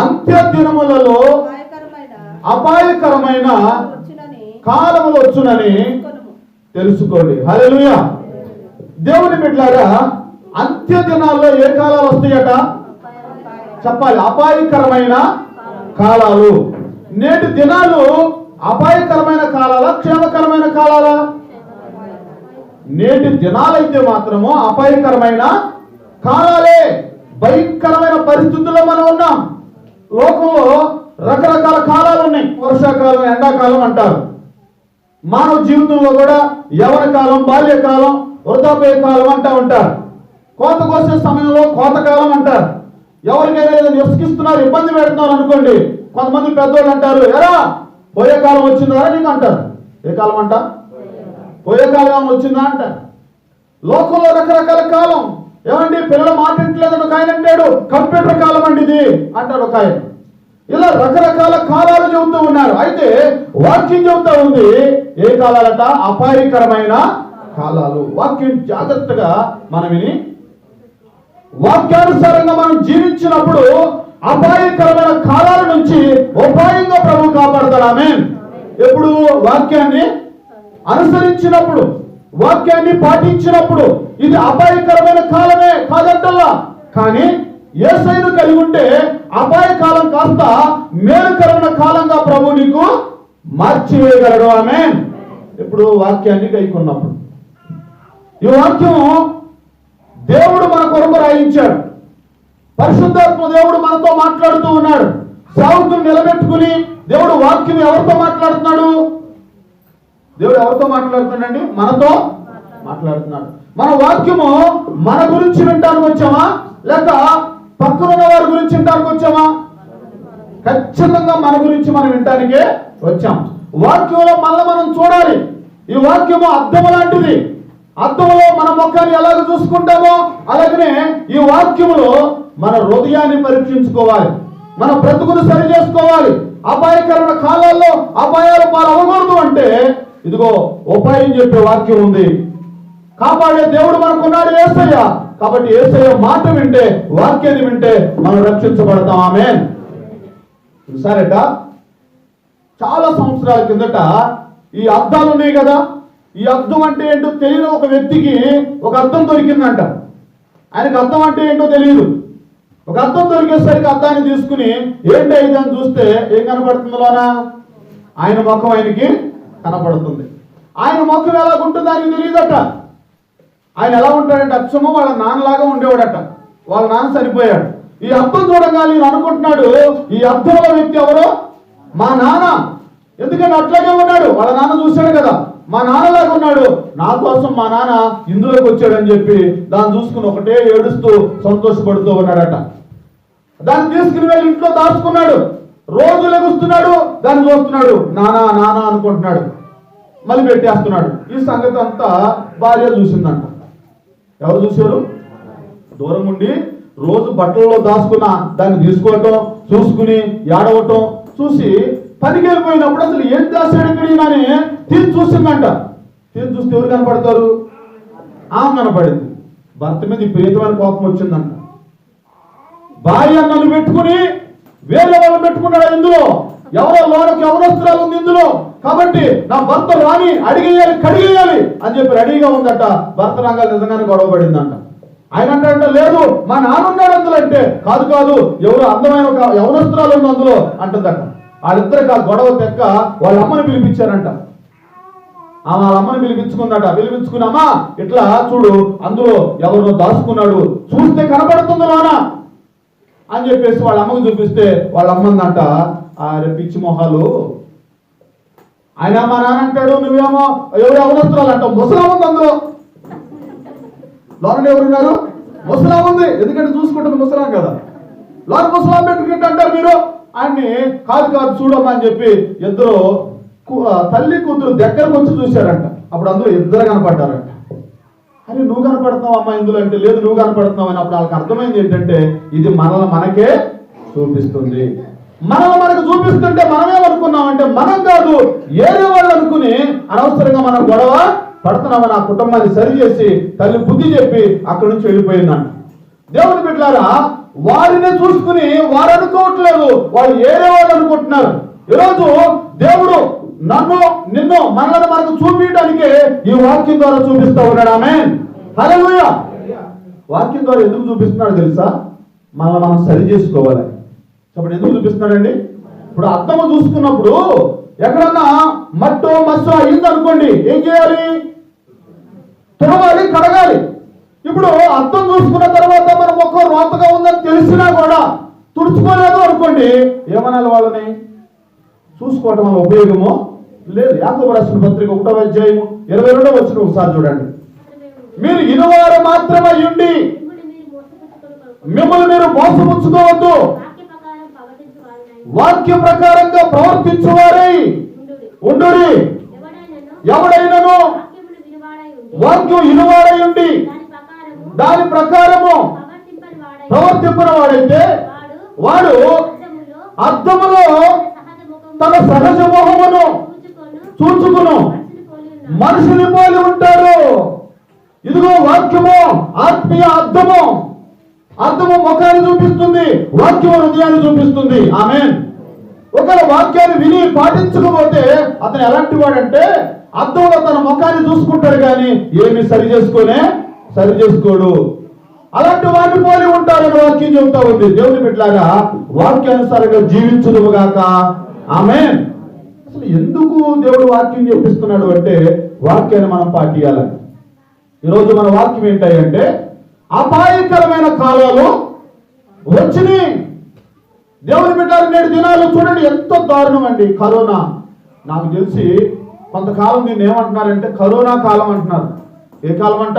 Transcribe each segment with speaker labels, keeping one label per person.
Speaker 1: అంత్య దినములలో అపాయకరమైన కాలములు వచ్చునని తెలుసుకోండి. హల్లెలూయా. దేవుని బిడ్డలారా, అంత్య దినాల్లో ఏ కాలాలు వస్తాయట చెప్పాలి. అపాయకరమైన కాలాలు. నేటి దినాలు అపాయకరమైన కాలాలా క్షేమకరమైన కాలాలా? నేటి దినాలైతే మాత్రము అపాయకరమైన కాలాలే. భయంకరమైన పరిస్థితుల్లో మనం ఉన్నాం. లోకంలో రకరకాల కాలాలు ఉన్నాయి. వర్షాకాలం, ఎండాకాలం అంటారు. మానవ జీవితంలో కూడా యవన కాలం, బాల్యకాలం, వృద్ధాప్య కాలం అంటూ ఉంటారు. కోత కోసే సమయంలో కోతకాలం అంటారు. ఎవరికైనా ఏదో నిస్కిస్తున్నారు, ఇబ్బంది పెడుతున్నారు అనుకోండి, కొంతమంది పెద్దోళ్ళు అంటారు, ఎరా పోయే కాలం వచ్చిందా నీకు అంటారు. ఏ కాలం అంట? పోయే కాలం వచ్చిందా అంటారు. లోకంలో రకరకాల కాలం. ఏమండి పిల్లలు మాట్లాడలేదని ఒక ఆయన అంటాడు, కంప్యూటర్ కాలం అండి ఇది అంటాడు ఒక ఆయన. ఇలా రకరకాల కాలాలు చెబుతూ ఉన్నారు. అయితే వాక్యం చెబుతా ఉంది ఏ కాలాలట? అపాయకరమైన కాలాలు. వాక్యం జాగ్రత్తగా మనం విని వాక్యానుసారంగా మనం జీవించినప్పుడు అపాయకరమైన కాలాల నుంచి ఉపాయంగా ప్రభు కాపాడతాడు. ఆమేన్. ఎప్పుడు? వాక్యాన్ని అనుసరించినప్పుడు, వాక్యాన్ని పాటించినప్పుడు. ఇది అపాయకరమైన కాలమే కాదంటల్లా, కానీ యేసయ్యను కలిగి ఉంటే అపాయకాలం కాస్త మేలుకరమైన కాలంగా ప్రభు నీకు మార్చివేయగలడు. ఆమేన్. ఇప్పుడు వాక్యాన్ని గైకొన్నప్పుడు, ఈ వాక్యం దేవుడు మన కొరకు రాయించాడు. పరిశుద్ధాత్మ దేవుడు మనతో మాట్లాడుతూ ఉన్నాడు. సేవకులు నిలబెట్టుకుని దేవుడు వాక్యం ఎవరితో మాట్లాడుతున్నాడు? దేవుడు ఎవరితో మాట్లాడుతున్నాడండి? మనతో మాట్లాడుతున్నాడు. మన వాక్యము మన గురించి వినడానికి వచ్చామా లేక పక్కనున్న వారి గురించి వినడానికి వచ్చామా? ఖచ్చితంగా మన గురించి మనం వినటానికే వచ్చాం. వాక్యంలో మళ్ళీ మనం చూడాలి. ఈ వాక్యము అద్దము లాంటిది. అద్దంలో మన ముఖాన్ని ఎలాగ చూసుకుంటామో అలాగనే ఈ వాక్యములో మన హృదయాన్ని పరీక్షించుకోవాలి, మన బ్రతుకును సరి చేసుకోవాలి. అపాయకరమైన కాలాల్లో అపాయాలు పాలవ్వకూడదు అంటే ఇదిగో ఉపాయం చెప్పే వాక్యం ఉంది. కాపాడే దేవుడు మనకున్నాడు యేసయ్య. కాబట్టి యేసయ్య మాట వింటే, వాక్యాన్ని వింటే మనం రక్షించబడతాం. ఆమేన్. చూసారట, చాలా సంవత్సరాల కిందట ఈ అద్దాలు ఉన్నాయి కదా, ఈ అద్దం అంటే ఏంటో తెలియని ఒక వ్యక్తికి ఒక అద్దం దొరికిందంట. ఆయనకు అద్దం అంటే ఏంటో తెలియదు. ఒక అద్దం దొరికేసరికి అద్దాన్ని తీసుకుని ఏంటి ఇది అని చూస్తే ఏం కనపడుతుందిలోనా? ఆయన ముఖం ఆయనకి కనపడుతుంది. ఆయన ముఖం ఎలాగుంటుందో ఆయనకి తెలియదట. ఆయన ఎలా ఉంటాడంటే అచ్చము వాళ్ళ నాన్నలాగా ఉండేవాడట. వాళ్ళ నాన్న చనిపోయాడు. ఈ అద్దం చూడగానే నేను అనుకుంటున్నాడు, ఈ అద్దంలో వ్యక్తి ఎవరో మా నాన్న. ఎందుకంటే అట్లాగే ఉన్నాడు. వాళ్ళ నాన్న చూశాడు కదా, మా నాన్నలాగా ఉన్నాడు. నా కోసం మా నాన్న ఇందులోకి వచ్చాడని చెప్పి దాన్ని చూసుకుని ఒకటే ఏడుస్తూ సంతోషపడుతూ ఉన్నాడట. దాన్ని తీసుకుని వెళ్ళి ఇంట్లో దాచుకున్నాడు. రోజు లెగుస్తున్నాడు, దాన్ని చూస్తున్నాడు, నానా నానా అనుకుంటున్నాడు, మళ్ళీ పెట్టేస్తున్నాడు. ఈ సంగతి అంతా భార్య చూసిందంట. ఎవరు చూశారు? దూరం ఉండి రోజు బట్టలలో దాచుకున్న దాన్ని తీసుకోవటం, చూసుకుని ఏడవటం చూసి పనికి వెళ్ళిపోయినప్పుడు అసలు ఏం దాచాడు ఇక్కడ అని తీసి చూసిందంట. తీసి చూస్తే ఎవరు కనపడతారు? ఆమె కనపడింది. భర్త మీద విపరీతమైన కోపం వచ్చిందంట. భార్య నన్ను పెట్టుకుని వేరే వాళ్ళు పెట్టుకున్నాడు ఇందులో, ఎవరో లోనకి ఎవరొస్తురాలు ఉంది ఇందులో, కాబట్టి నా భర్త రాని అడిగేయాలి కడిగేయాలి అని చెప్పి రెడీగా ఉందట. భర్త రంగాలు నిజంగానే గొడవ పడిందంట. ఆయన అంటే లేదు మా నాన్న ఉన్నాడు అందులో అంటే కాదు కాదు ఎవరు అందమైన ఒక ఎవరొస్తురాలు ఉంది అందులో అంటుందట. వాళ్ళిద్దరికి ఆ గొడవ తెక్క వాళ్ళ అమ్మని పిలిపించారంట. వాళ్ళ అమ్మని పిలిపించుకుందట. పిలిపించుకుని అమ్మా ఇట్లా చూడు అందులో ఎవరినో దాచుకున్నాడు, చూస్తే కనపడుతుంది లోనా అని చెప్పేసి వాళ్ళ అమ్మకు చూపిస్తే వాళ్ళ అమ్మందంట, ఆ పిచ్చి మొహాలు, ఆయన మా నాన్న అంటాడు నువ్వేమో ఎవరు అవనస్తురాలు అంటావు, ముసలా ఉంది అందులో, లోన ఎవరున్నారు? ముసలా ఉంది. ఎందుకంటే చూసుకుంటుంది ముసలాం కదా, లోన ముసలాం పెట్టుకుంటే అంటారు మీరు ఆయన్ని. కాదు కాదు చూడమ్మా అని చెప్పి ఇద్దరు తల్లి కూతురు దగ్గరకు వచ్చి చూశారంట. అప్పుడు అందులో ఇద్దరు కనపడ్డారంట. అరే నువ్వు కనపడుతున్నావు అమ్మా ఇందులో అంటే లేదు నువ్వు కనపడుతున్నావు అని. అప్పుడు వాళ్ళకి అర్థమైంది ఏంటంటే ఇది మనల్ని మనకే చూపిస్తుంది. మనల్ని మనకు చూపిస్తుంటే మనమేమనుకున్నామంటే మనం కాదు ఏరే వాళ్ళు అనుకుని అనవసరంగా మనం గొడవ పడుతున్నామని ఆ కుటుంబాన్ని సరిచేసి తల్లి బుద్ధి చెప్పి అక్కడి నుంచి వెళ్ళిపోయిందంట. దేవుని బిడ్డలారా, వారిని చూసుకుని వారు అనుకోవట్లేదు, వాళ్ళు ఏరే వాళ్ళు అనుకుంటున్నారు. ఈరోజు దేవుడు నిన్ను మనల్ని మనకు చూపించడానికే ఈ వాక్యం ద్వారా చూపిస్తా ఉన్నాడు. ఆమేన్, హల్లెలూయా. వాక్యం ద్వారా ఎందుకు చూపిస్తున్నాడు తెలుసా? మనల్ని మనం సరి చేసుకోవాలి. కాబట్టి ఎందుకు చూపిస్తున్నాడండి? ఇప్పుడు అద్దము చూసుకున్నప్పుడు ఎక్కడన్నా మట్టో మస్సో అయింది అనుకోండి, ఏం చేయాలి? తుడవాలి, కడగాలి. ఇప్పుడు అద్దం చూసుకున్న తర్వాత మన ముఖం రోతగా ఉందని తెలిసినా కూడా తుడుచుకోలేదు అనుకోండి, ఏమనాలి? వాళ్ళని చూసుకోవటం వల్ల ఉపయోగము లేదు. యాకోబు రాసిన పత్రిక 1వ అధ్యాయము 22వ వచనం ఒకసారి చూడండి. మీరు ఇనువారు మాత్రమే ఉండి మిమ్మల్ని మీరు మోసపుచ్చుకోవద్దు, వాక్య ప్రకారంగా ప్రవర్తించువారై ఉండుడి. ఎవడైనను వాక్యం ఇనువాడై ఉండి దాని ప్రకారము ప్రవర్తింపని వాడైతే వాడు అద్దములో తన సహజ మోహమును చూచుకును మనుషుని పోలి ఉంటారు. ఇదిగో వాక్యము ఆత్మీయ అద్దము. అద్దము ముఖాన్ని చూపిస్తుంది, వాక్యం హృదయాన్ని చూపిస్తుంది. ఆమేన్. ఒకవేళ వాక్యాన్ని విని పాటించకపోతే అతను ఎలాంటి వాడంటే అద్దంలో తన ముఖాన్ని చూసుకుంటాడు కానీ ఏమి సరి చేసుకోడు. అలాంటి వారిని పోలి ఉంటారని వాక్యం చెబుతా ఉంది. దేవుని బిడ్డలారా, వాక్యానుసారంగా జీవించుదుముగాక. ఆమేన్. అసలు ఎందుకు దేవుడు వాక్యం చెప్పిస్తున్నాడు అంటే వాక్యాన్ని మనం పాటించాలని. ఈరోజు మన వాక్యం ఏంటంటే అపాయకరమైన కాలాలు వచ్చినాయి. దేవుని బిడ్డలు నేడు దినాలు చూడండి ఎంత దారుణం అండి. కరోనా, నాకు తెలిసి కొంతకాలం దీన్ని ఏమంటున్నారంటే కరోనా కాలం అంటున్నారు. ఏ కాలం అంట?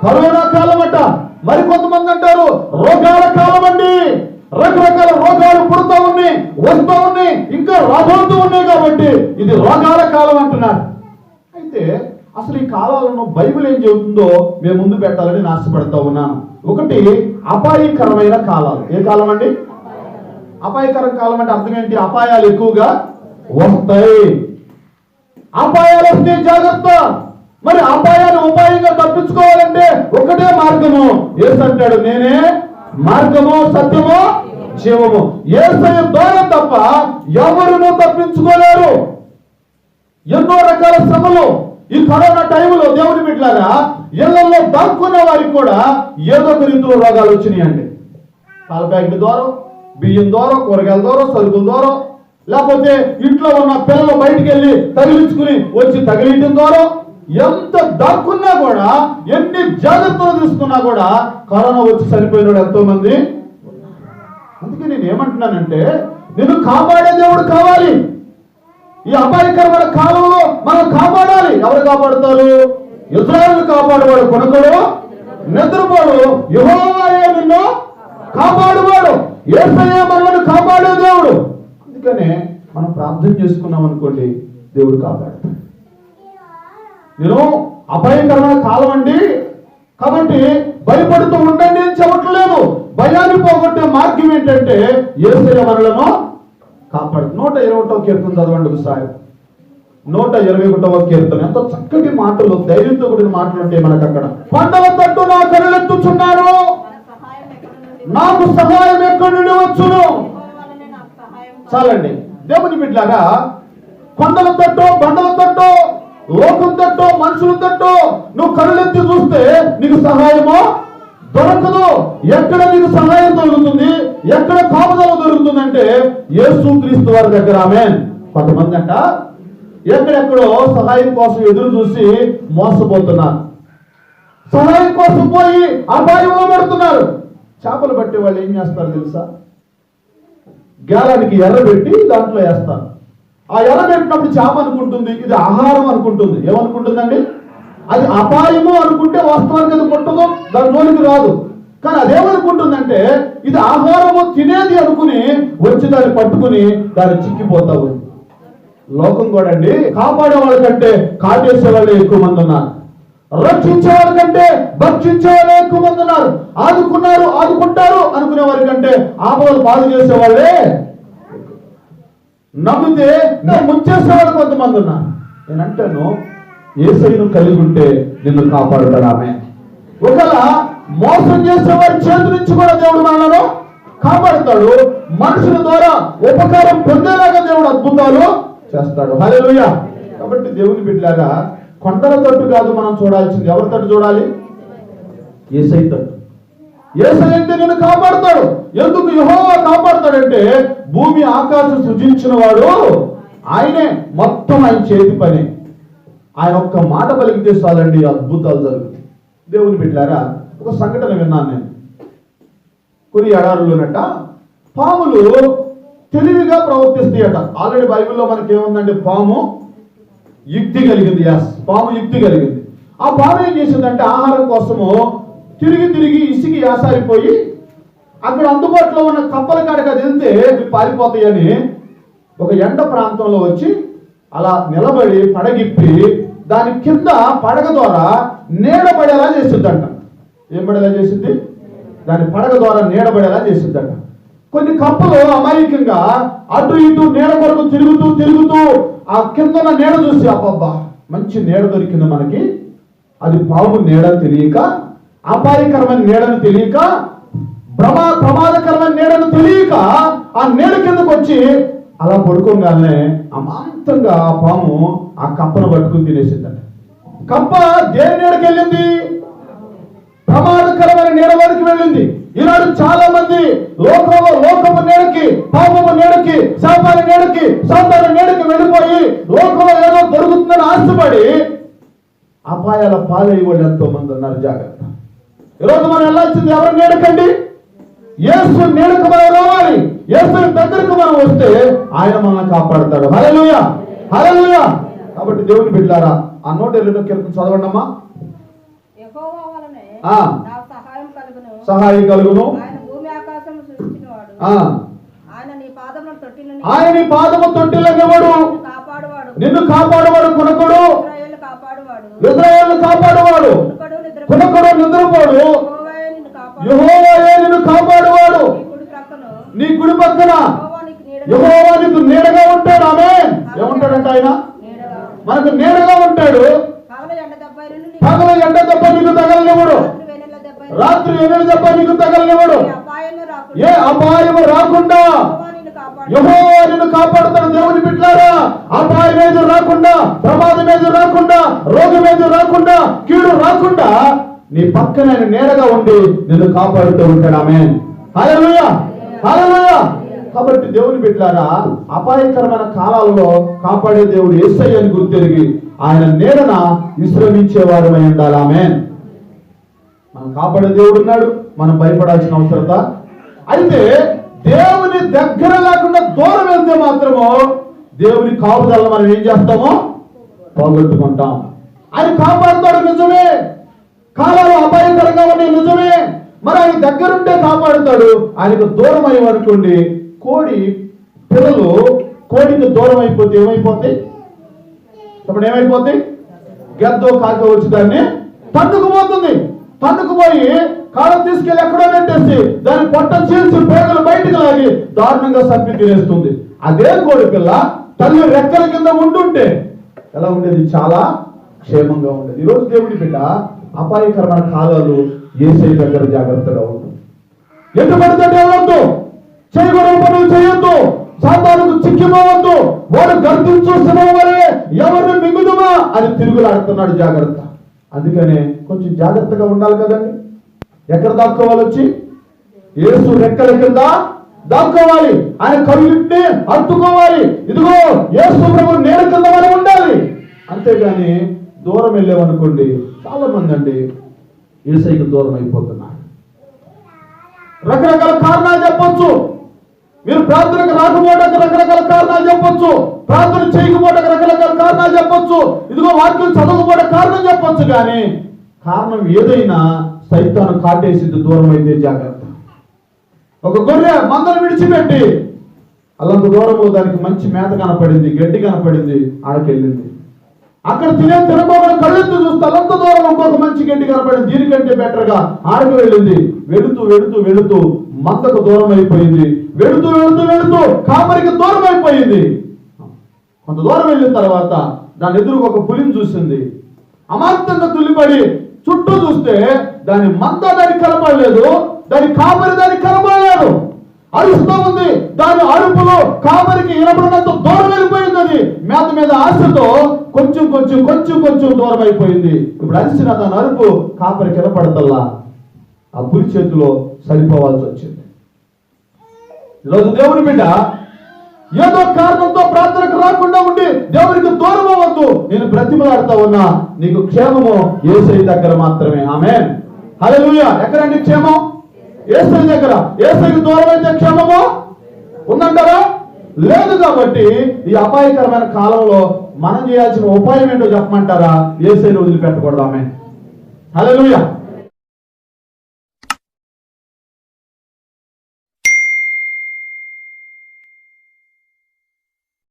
Speaker 1: కరోనా కాలం అంట. మరి కొంతమంది అంటారు రోగాల కాలం అండి. రకరకాల రోగాలు పుడుతూ ఉన్నాయి, వస్తూ ఉన్నాయి, ఇంకా రాబోతూ ఉన్నాయి కాబట్టి ఇది రోగాల కాలం అంటున్నారు. అయితే అసలు ఈ కాలాలను బైబిల్ ఏం చెబుతుందో మేము ముందు పెట్టాలని ఆశపడతా ఉన్నాను. ఒకటి అపాయకరమైన కాలాలు. ఏ కాలం అండి? అపాయకర కాలం అంటే అర్థం ఏంటి? అపాయాలు ఎక్కువగా వస్తాయి. అపాయాలు వస్తే జాగ్రత్త. మరి అపాయాన్ని ఉపాయంగా తప్పించుకోవాలంటే ఒకటే మార్గము. యేసు అంటాడు, నేనే మార్గము, సత్యము, జీవము. యేసయ్య ద్వారా తప్ప ఎవరునూ తప్పించుకోలేరు. ఎన్నో రకాల శ్రమలు ఈ కరోనా టైంలో దేవుని బిడ్డలారా ఇళ్లలో దాక్కున్న వారికి కూడా ఏదో ఒక రీతిలో రోగాలు వచ్చినాయండి. పాల ప్యాకెట్ ద్వారా, బియ్యం ద్వారా, కూరగాయల ద్వారా, సరుకుల ద్వారా, లేకపోతే ఇంట్లో ఉన్న పిల్లలు బయటికి వెళ్ళి తగిలించుకుని వచ్చి తగిలించడం ద్వారా ఎంత దాక్కున్నా కూడా, ఎన్ని జాగ్రత్తలు తీసుకున్నా కూడా కరోనా వచ్చి చనిపోయినాడు ఎంతో మంది. అందుకే నేను ఏమంటున్నానంటే నేను కాపాడే దేవుడు కావాలి. ఈ అపాయకరమైన కాలంలో మనం కాపాడాలి. ఎవరు కాపాడుతారు? ఇశ్రాయేలును కాపాడువాడు కొనకడు, నిద్రపోడు. యెహోవాయే నిన్ను కాపాడువాడు. యేసయ్య మనల్ని కాపాడే దేవుడు. అందుకనే మనం ప్రార్థన చేసుకున్నాం అనుకోండి, దేవుడు కాపాడుతాడు. నేను అపాయకరమైన కాలం అండి కాబట్టి భయపడుతూ ఉండండి అని చెప్పట్లేదు. భయాన్ని పోగొట్టే మార్గం ఏంటంటే యేసయ్య మనలను కాపాడు. 121వ కీర్తన చదవండి ఒకసారి. 121వ కీర్తన. ఎంతో చక్కటి మాటలు, ధైర్యంతో కూడిన మాటలు ఉంటాయి మనకు అక్కడ. పండవ తట్టు నా కనులెత్తుచున్నాను, నాకు సహాయం ఎక్కడి నుండి వచ్చును. చాలండి. దేవుని బిడ్డలారా, కొండల తట్టో, బండల తట్టో, లోకం తట్టో, మనుషుల తట్టో నువ్వు కనులెత్తి చూస్తే నీకు సహాయమో దొరకదు. ఎక్కడ నీకు సహాయం దొరుకుతుంది, ఎక్కడ కాపుదల దొరుకుతుందంటే యేసుక్రీస్తు వారి దగ్గర. ఆమేన్. కొంతమంది అంట ఎక్కడెక్కడో సహాయం కోసం ఎదురు చూసి మోసపోతున్నారు. సహాయం కోసం పోయి అపాయంలో పడుతున్నారు. చేపలు పట్టే వాళ్ళు ఏం చేస్తారు తెలుసా? గాలానికి ఎర్ర పెట్టి దాంట్లో వేస్తారు. ఆ ఎర్ర పెట్టినప్పుడు చేప అనుకుంటుంది ఇది ఆహారం అనుకుంటుంది. ఏమనుకుంటుందండి? అది అపాయము అనుకుంటే వాస్తవానికి అది ముట్టదు, దాని జోలికి రాదు. కానీ అదేమనుకుంటుందంటే ఇది ఆహారము తినేది అనుకుని వచ్చి దాన్ని పట్టుకుని దాన్ని చిక్కిపోతావు. లోకం కూడా అండి కాపాడే వాళ్ళకంటే కాటేసే వాళ్ళే ఎక్కువ మంది ఉన్నారు. రక్షించే వాళ్ళకంటే భక్షించే వాళ్ళే ఎక్కువ మంది ఉన్నారు. ఆదుకుంటారు అనుకునే వారి కంటే ఆపదలు పాలు చేసే వాళ్ళే, నమ్మితే ముంచేసే వాళ్ళు కొంతమంది ఉన్నారు. నేను అంటాను యేసయ్యను కలిగి ఉంటే నిన్ను కాపాడుతాడు. ఆమె ఒకవేళ మోసం చేసేవారి చేతి నుంచి కూడా దేవుడు మనలను కాపాడుతాడు. మనుషుల ద్వారా ఉపకారం పొందేలాగా దేవుడు అద్భుతాలు చేస్తాడు. హల్లెలూయా. కాబట్టి దేవుని బిడ్డలాగా కొండల తట్టు కాదు మనం చూడాల్సింది, ఎవరి తట్టు చూడాలి? యేసయ్య తట్టు. యేసయ్య అయితే నిన్ను కాపాడుతాడు. ఎందుకు యెహోవా కాపాడుతాడంటే భూమి ఆకాశం సృజించిన వాడు ఆయనే, మొత్తం ఆయన చేతి పని. ఆయన ఒక్క మాట పలికితే చాలండి అద్భుతాలు జరుగుతాయి. దేవుని బిడ్డలారా, ఒక సంఘటన విన్నాను నేను. కొన్ని ఎడారులోనట పాములు తెలివిగా ప్రవర్తిస్తాయట. ఆల్రెడీ బైబిల్లో మనకి ఏముందండి? పాము యుక్తి కలిగింది. పాము యుక్తి కలిగింది. ఆ పాము ఏం చేసిందంటే ఆహారం కోసము తిరిగి తిరిగి ఇసికి యాసారిపోయి అక్కడ అందుబాటులో ఉన్న కప్పల కాడకి అది వెళ్తే పారిపోతాయని ఒక ఎండ ప్రాంతంలో వచ్చి అలా నిలబడి పడగిప్పి దాని కింద పడగ ద్వారా నీడబడేలా చేసిద్దంట. ఏం పడేలా చేసింది? దాని పడగ ద్వారా నీడబడేలా చేసిద్దంట. కొన్ని కప్పలు అమాయకంగా అటు ఇటు నీడ కొరకు తిరుగుతూ ఆ కింద నీడ చూసి అబ్బబ్బా మంచి నీడ దొరికింది మనకి, అది పాము నీడ తెలియక, అపాయకరమైన నీడను తెలియక, ప్రమాదకరమైన నీడను తెలియక ఆ నీడ కిందకు వచ్చి అలా పడుకోగానే అమాంతంగా ఆ పాము ఆ కప్పను పట్టుకుని తినేసిందట. కప్ప దేని నీడకి వెళ్ళింది? ప్రమాదకరమైన నీడ వరకు వెళ్ళింది. ఈనాడు చాలా మంది లోకపు నీడకి, పాపము నీడకి, శాపాల నీడకి, సాతాన నీడకి వెళ్ళిపోయి లోకంలో ఏదో దొరుకుతుందని ఆశపడి అపాయాల పాలయ్యే వాళ్ళు ఎంతో మంది ఉన్నారు. జాగ్రత్త. ఈరోజు మనం వెళ్ళాల్సింది ఎవరి నీడకండి? యేసు నీడకు మనం రావాలి. యేసు దగ్గరకు మనం వస్తే ఆయన మనల్ని కాపాడుతాడు. హల్లెలూయా, హల్లెలూయా. కాబట్టి దేవుని బిడ్డలారా, ఆ 102వ కీర్తన చదవండమ్మా. సహాయం కలుగును. ఆయన నీ పాదము తొట్టిల్లనివాడు, నిన్ను కాపాడువాడు. కొనకుడు ఇశ్రాయేలును కాపాడువాడు, కొనకుడు నిద్రపోడు. యెహోవాయే నిన్ను కాపాడువాడు. నీ కుడి పక్కన యెహోవా నీకు నీడగా ఉంటాడు. ఆమేన్. ఏమంటాడంట ఆయన? మనకు నీడగా ఉంటాడు. పగల ఎండ దెబ్బ నీకు తగలనివ్వడు, రాత్రి వెన్నెల దెబ్బ నీకు తగలనివ్వడు. ఏ అపాయము రాకుండా యెహోవా నిన్ను కాపాడుతాడు. దేవుని బిడ్డలారా, అపాయం ఏది రాకుండా, ప్రమాదం ఏది రాకుండా, రోగం ఏది రాకుండా, కీడు రాకుండా నీ పక్కన నీడగా ఉండి నిన్ను కాపాడుతూ ఉంటాడు. ఆమేన్. హల్లెలూయా, హల్లెలూయా. కాబట్టి దేవుని బిడ్డలారా, అపాయకరమైన కాలాలలో కాపాడే దేవుడు యేసయ్య అని గుర్తెరిగి ఆయన నీడన విశ్రమించేవారమై ఉండాలి. ఆమేన్. మనం కాపాడే దేవుడు ఉన్నాడు, మనం భయపడాల్సిన అవసరత. అయితే దేవుని దగ్గర లేకుండా దూరం వెళ్తే మాత్రము దేవుని కాపుదలను మనం ఏం చేస్తామో పోగొట్టుకుంటాం. ఆయన కాపాడుతాడు నిజమే, కాలాలు అపాయకరంగా ఉన్నాయి నిజమే, మరి ఆయన దగ్గరుంటే కాపాడుతాడు. ఆయనకు దూరం అయ్యనుకోండి, కోడి పిల్లలు కోడికి దూరం అయిపోతే ఏమైపోతాయి? ఇప్పుడు ఏమైపోతాయి? గద్దో కాక వచ్చి దాన్ని తన్నుకుపోతుంది. తన్నుకుపోయి కాలం తీసుకెళ్లి ఎక్కడో పెట్టేసి దాన్ని పొట్ట చీల్చి పేగలు బయటకు లాగి దారుణంగా చంపి తినేస్తుంది. అదే కోడి పిల్ల తల్లి రెక్కల కింద ఉంటుంటే ఎలా ఉండేది? చాలా క్షేమంగా ఉండేది. ఈరోజు దేవుడి బిడ్డ అపాయకరమైన కాలాలు యేసయ్య దగ్గర జాగ్రత్తగా ఉంటుంది. ఎటు పడితే వెళ్ళొద్దు, చేయకూడని పనులు చేయొద్దు, సాతానుకు చిక్కిపోవద్దు. వాడు గర్తించు సింహం వలె ఎవరిని మింగుదుమా అని తిరుగులాడుతున్నాడు. జాగ్రత్త. అందుకనే కొంచెం జాగ్రత్తగా ఉండాలి కదండి. ఎక్కడ దాక్కోవాలి? వచ్చి యేసు రెక్కల కింద దాక్కోవాలి. ఆయన కళ్ళింటిని హత్తుకోవాలి. ఇదిగో యేసు ప్రభు నీడ కింద మనం ఉండాలి. అంతేగాని దూరం వెళ్ళామనుకోండి, చాలా మంది అండి యేసయ్యకు దూరం అయిపోతున్నారు. రకరకాల కారణాలు చెప్పొచ్చు. మీరు ప్రార్థనకు రాకపోవడానికి రకరకాల కారణాలు చెప్పొచ్చు, ప్రార్థన చేయకపోవడానికి రకరకాల కారణాలు చెప్పొచ్చు, ఇదిగో వాక్యం చదవకపోవడం కారణం చెప్పొచ్చు. కానీ కారణం ఏదైనా సైతాను కాటేసింది. దూరం అయితే జాగ్రత్త. ఒక గొర్రె మందను విడిచిపెట్టి అల్లంత దూరము దానికి మంచి మేత కనపడింది, గడ్డి కనపడింది, ఆడకెళ్ళింది. అక్కడ తినకోకుండా కళ్ళెత్తు చూస్తే అల్లంత దూరం ఇంకొక మంచి గడ్డి కనపడింది, దీనికంటే బెటర్ గా ఆడకు వెళ్ళింది. వెళుతూ వెళుతూ వెళుతూ మందకు దూరం అయిపోయింది. వెళుతూ వెళుతూ వెళుతూ కాపరికి దూరం అయిపోయింది. కొంత దూరం వెళ్ళిన తర్వాత దాని ఎదురుకు ఒక పులిని చూసింది. అమాంతంగా తుల్లిపడి చుట్టూ చూస్తే దాని మంద దానికి కనపడలేదు, దాని కాపరి దానికి కనపడలేదు. అరుస్తూ ఉంది. దాని అరుపులో కాపరికి వినపడినంత దూరం వెళ్ళిపోయింది. అది మేత మీద ఆశతో కొంచెం కొంచెం కొంచెం కొంచెం దూరం అయిపోయింది. ఇప్పుడు అరిసిన దాని అరుపు కాపరికి వినపడతల్లా ఆ పులి చేతిలో సరిపోవాల్సి వచ్చింది. ఈరోజు దేవుని బిడ్డ ఏదో కారణంతో ప్రార్థనకు రాకుండా ఉండి దేవునికి దూరం అవ్వద్దు. నేను బ్రతిమలాడుతా ఉన్నా, నీకు క్షేమము యేసయ్య దగ్గర మాత్రమే. ఆమేన్, హల్లెలూయా. ఎక్కడండి క్షేమం? యేసయ్య దగ్గర. యేసయ్యకు దూరం అయితే క్షేమము ఉందంటారా? లేదు. కాబట్టి ఈ అపాయకరమైన కాలంలో మనం చేయాల్సిన ఉపాయం ఏంటో చెప్పమంటారా? యేసయ్యను వదిలిపెట్టకూడదు. ఆమేన్, హల్లెలూయా.